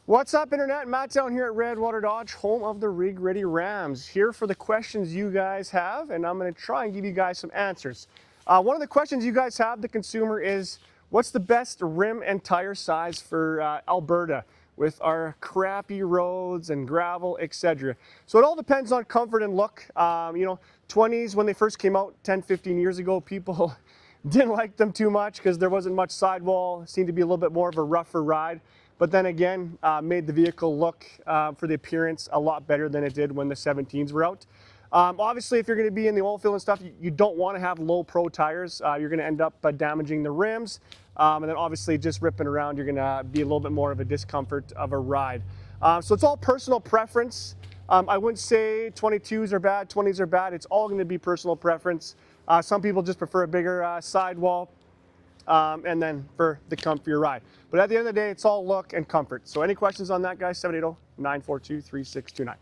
What's up, Internet? Matt down here at Redwater Dodge, home of the Rig Ready Rams. Here for the questions you guys have, and I'm going to try and give you guys some answers. One of the questions you guys have, the consumer, is what's the best rim and tire size for Alberta with our crappy roads and gravel, etc. So it all depends on comfort and look. 20s, when they first came out 10, 15 years ago, people didn't like them too much because there wasn't much sidewall. It seemed to be a little bit more of a rougher ride. But then again, made the vehicle look for the appearance a lot better than it did when the 17s were out. Obviously, if you're going to be in the oil field and stuff, you don't want to have low pro tires. You're going to end up damaging the rims. And then obviously just ripping around, you're going to be a little bit more of a discomfort of a ride. So it's all personal preference. I wouldn't say 22s are bad, 20s are bad. It's all going to be personal preference. Some people just prefer a bigger sidewall. And then for the comfier ride. But at the end of the day, it's all look and comfort. So any questions on that, guys? 780-942-3629.